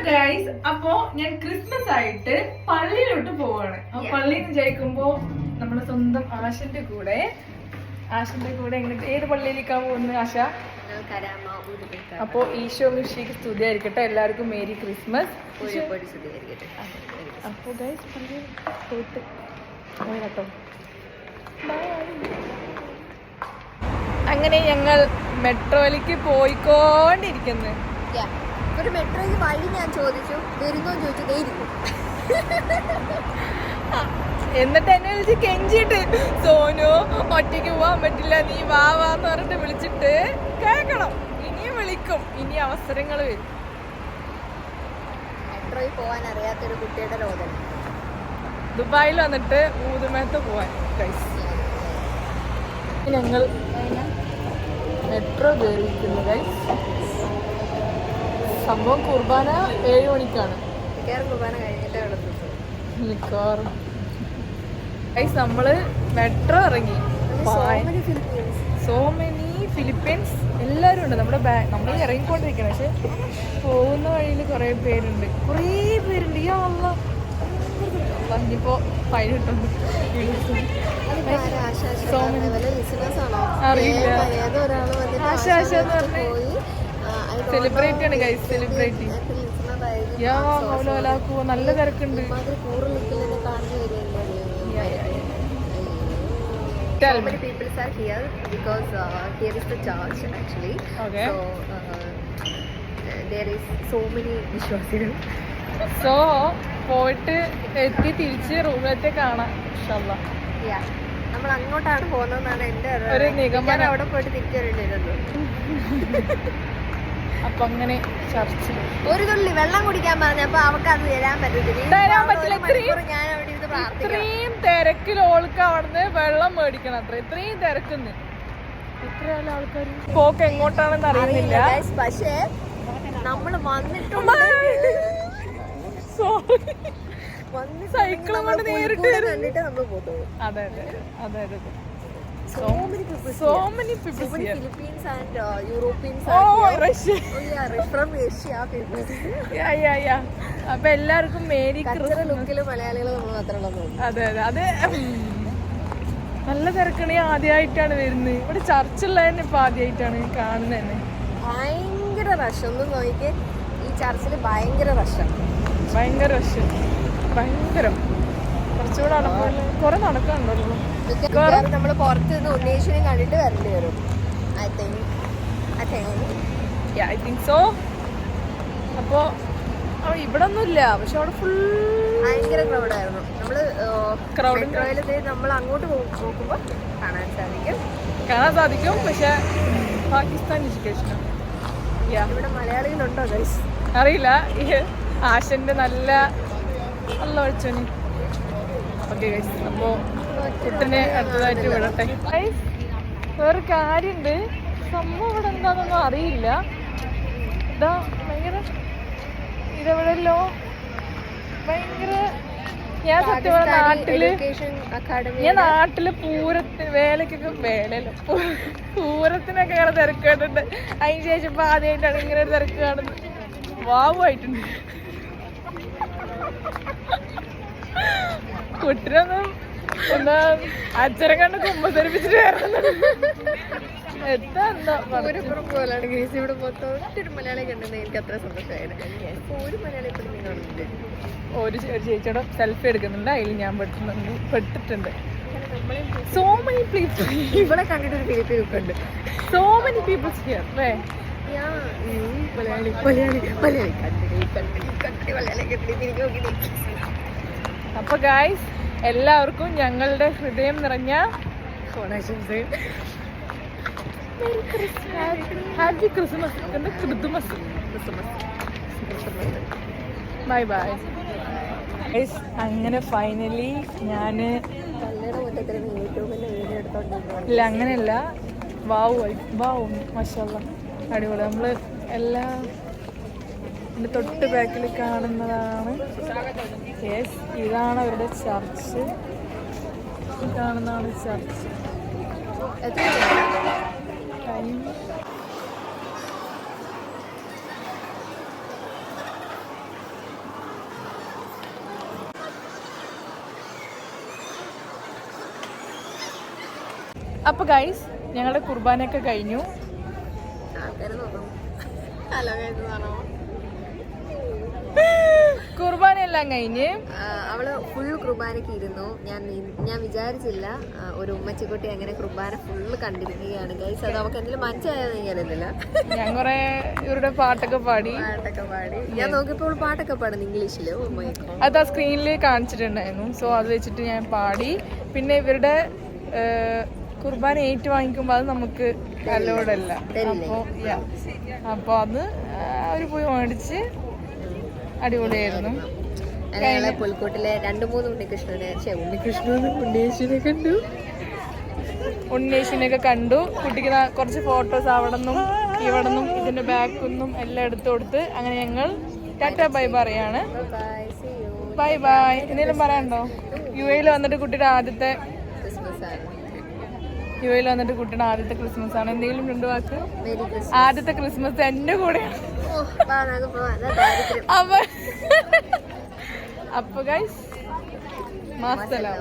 Guys, അപ്പോ ഞാൻ Christmas ആയിട്ട് പള്ളിയിലോട്ട് പോവാണ്. പള്ളിയിൽ നിന്ന് ജയിക്കുമ്പോ നമ്മുടെ സ്വന്തം ആശന്റെ കൂടെ എങ്ങനെ ഏത് പള്ളിയിലേക്കാ പോകുന്നത് ആശ? അപ്പോ ഈശോ മിശിഹായ്ക്ക് സ്തുതിയായിരിക്കട്ടെ. എല്ലാവർക്കും മേരി ക്രിസ്മസ്. അപ്പോ ഗൈസ് പള്ളിയിൽ പോയിട്ട് കേട്ടോ. അങ്ങനെ ഞങ്ങൾ മെട്രോയിലേക്ക് പോയിക്കൊണ്ടിരിക്കുന്നു. ഒരു മെട്രോയ്ക്ക് വഴി ഞാൻ ചോദിച്ചു, വരുന്നോ ചോദിച്ചു. എന്നിട്ട് എന്നെ വിളിച്ച് കെഞ്ചിട്ട്, സോനു ഒറ്റയ്ക്ക് പോവാൻ പറ്റില്ല, നീ വാന്ന് പറഞ്ഞിട്ട് വിളിച്ചിട്ട് കേൾക്കണം. ഇനിയും വിളിക്കും, ഇനി അവസരങ്ങൾ വരും. മെട്രോയിൽ പോവാൻ അറിയാത്തൊരു കുട്ടിയുടെ രോദന. ദുബായിൽ വന്നിട്ട് ഊതുമേത്ത് പോവാൻ ഞങ്ങൾ മെട്രോ കയറിയിരിക്കുന്നു ഗൈസ്. സംഭവം കുർബാന 7 മണിക്കാണ്. മിക്കവാറും ഗൈസ് നമ്മള് മെട്രോ ഇറങ്ങി. സോ മെനി ഫിലിപ്പീൻസ് എല്ലാവരും ഉണ്ട്. നമ്മൾ ഇറങ്ങിക്കൊണ്ടിരിക്കണം. പക്ഷെ പോകുന്ന വഴിയിൽ കുറേ പേരുണ്ട്. ഇനിയിപ്പോ ഫൈൻ കിട്ടുന്നു. അറിയില്ല. ആശാശ എന്ന് പറഞ്ഞ് സെലിബ്രേറ്റ് ആണ് ഗൈസ്. സെലിബ്രേറ്റ് നല്ല തിരക്കുണ്ട്. So many people are here because here is the church actually. Okay. So there is so many വിശ്വാസികൾ. സോ പോയിട്ട് എത്തി തിരിച്ച് റൂമിലത്തെ കാണാം. നമ്മൾ അങ്ങോട്ടാണ് പോകുന്നതെന്നാണ് എൻ്റെ ഒരു നിഗമനം. അവിടെ പോയിട്ട് തിരിച്ചു വരേണ്ടിയിരുന്നു. അപ്പൊ അങ്ങനെ ചർച്ച. ഒരു തുള്ളി വെള്ളം കുടിക്കാൻ പറഞ്ഞപ്പോ അവർക്ക് അത് തരാൻ പറ്റില്ല. ഞാൻ അവിടെ ഇരുന്ന് ഇത്രയും തിരക്കിൽ ഓൾക്ക് അവിടുന്ന് വെള്ളം മേടിക്കണം. ഇത്രയും തിരക്കുന്ന് ഇത്ര ആൾക്കാർ പോക്ക് എങ്ങോട്ടാണെന്ന് അറിയുന്നില്ല. പക്ഷേ നമ്മള് വന്നിട്ടുണ്ട്. സൈക്കിളും കൊണ്ട് നേരിട്ട് കണ്ടിട്ട് നമ്മൾ പോകും. അതെ. So many people here. Philippines and Europeans Russia. From Asia people. Yeah. അപ്പൊ എല്ലാവർക്കും മേരി ക്രിസ്മസ്. ലുക്കില് മലയാളികൾ നമ്മൾ മാത്രമേ. അതെ. നല്ല തിരക്കണി. ആദ്യമായിട്ടാണ് വരുന്നത് ഇവിടെ. ചർച്ചുള്ളതന്നെ ഇപ്പൊ ആദ്യമായിട്ടാണ് കാണുന്നത് തന്നെ. ഭയങ്കര റഷ്. ഒന്നും നോക്കിക്കേ, ഈ ചർച്ചിൽ ഭയങ്കര റഷ്. ഭയങ്കരം. കുറച്ചുകൂടെ കുറെ നടക്കാനുണ്ടല്ലോ. നമ്മള് പുറത്ത് നിന്ന് ഉന്നയിച്ചിനെ കണ്ടിട്ട് വരേണ്ടി വരും. I think so. അപ്പോ ഇവിടെ ഒന്നുമില്ല, പക്ഷെ അവിടെ ഫുൾ ഭയങ്കര ക്രൗഡായിരുന്നു. നമ്മൾ അങ്ങോട്ട് നോക്കുമ്പോ കാണാൻ സാധിക്കും. പക്ഷെ പാകിസ്ഥാൻ എഡ്യൂക്കേഷൻ ഇവിടെ മലയാളികളുണ്ടോ ഗൈസ് അറിയില്ല. ഈ ആശന്റെ നല്ല ഒഴിച്ചോന്. ഓക്കെ ഗൈസ്, അപ്പോ കുട്ടിനെ അടുത്തതായിട്ട് വിടട്ടെ. ഗൈസ്, വേറെ കാര്യമുണ്ട്. സംഭവം ഇവിടെ എന്താണെന്നൊന്നും അറിയില്ല. ഇതാ ഭയങ്കര ഇതെവിടെയല്ലോ ഭയങ്കര. ഞാൻ സത്യം നാട്ടില് പൂരത്തിനൊക്കെ ഇങ്ങനെ തിരക്ക് കേട്ടിട്ടുണ്ട്. അതിന് ശേഷം ഇപ്പൊ ആദ്യമായിട്ടാണ് ഇങ്ങനെ ഒരു തിരക്ക് കാണുന്നത്. വാവുമായിട്ടുണ്ട്. കുട്ടിനൊന്നും എന്താ അച്ഛനെ കണ്ട് കുമ്പസരിപ്പിച്ചിട്ട് ഇവിടെ മൊത്തം ഒറ്റൊരു മലയാളി കണ്ടെന്ന് എനിക്ക് അത്ര സന്തോഷമായിരുന്നു. ഒരു മലയാളി ഇപ്പം കാണുന്നുണ്ട്. ഒരു ചേച്ചിയുടെ സെൽഫി എടുക്കുന്നുണ്ട്. അതിൽ ഞാൻ പെട്ടിട്ടുണ്ട്. So many people. ഇവിടെ കണ്ടിട്ട് ഒരു ഫിലിപ്പിൻ ഉണ്ട്. So many people's here. അപ്പൊ ഗായ്സ്, എല്ലാവർക്കും ഞങ്ങളുടെ ഹൃദയം നിറഞ്ഞ ഓണാശംസകൾ. Happy Christmas. ബൈ. അങ്ങനെ ഫൈനലി ഞാന് ഇല്ല, അങ്ങനെയല്ല. വാവും മാഷാഅല്ലാ അടിപൊളി. നമ്മള് എല്ലാ എൻ്റെ തൊട്ട് ബാക്കിൽ കാണുന്നതാണ്. യെസ്, ഇതാണ് അവരുടെ ചർച്ച്. കാണുന്നതാണ് ചർച്ച്. അപ്പൊ ഗൈസ് ഞങ്ങളുടെ കുർബാനയൊക്കെ കഴിഞ്ഞു. കുർബാന എല്ലാം കഴിഞ്ഞ് അവള് ഫുൾ കുർബാനക്ക് ഇരുന്നു. ഞാൻ വിചാരിച്ചില്ല ഒരു ഉമ്മച്ചിക്കുട്ടി അങ്ങനെ കുർബാന ഫുള്ള് കണ്ടിരിക്കുകയാണ് ഗൈസ്. അത് അവൾക്ക് എന്തെങ്കിലും മനസ്സിലായെന്ന് എനിക്കറിയത്തില്ല. ഞാൻ കുറെ ഇവരുടെ പാട്ടൊക്കെ പാടി. ഞാൻ നോക്കിയപ്പോൾ പാട്ടൊക്കെ പാടുന്നു ഇംഗ്ലീഷില്. അത് ആ സ്ക്രീനിൽ കാണിച്ചിട്ടുണ്ടായിരുന്നു. സോ അത് വെച്ചിട്ട് ഞാൻ പാടി. പിന്നെ ഇവരുടെ കുർബാന ഏറ്റുവാങ്ങിക്കുമ്പോ അത് നമുക്ക് അലോഡല്ല. അപ്പൊ അത് അവര് പോയി മേടിച്ച് അടിപൊളിയായിരുന്നു. പുൽക്കോട്ടിലെ 2-3 ഉണ്ണീഷിനെയൊക്കെ കണ്ടു. കുട്ടിക്ക് കുറച്ച് ഫോട്ടോസ് അവിടെ നിന്നും ഇവിടെ നിന്നും ഇതിന്റെ ബാക്കൊന്നും എല്ലാം എടുത്തു കൊടുത്ത് അങ്ങനെ ഞങ്ങൾ ടാറ്റ ബൈ പറയാണ്. Bye bye. എന്തെങ്കിലും പറയാനുണ്ടോ? യുഎയിൽ വന്നിട്ട് കുട്ടിയുടെ ആദ്യത്തെ ക്രിസ്മസ് ആണ്. എന്തെങ്കിലും 2 വാക്ക്? ആദ്യത്തെ ക്രിസ്മസ് എന്റെ കൂടെയാണ്. അപ്പൊ ഗൈസ് മാസലാം.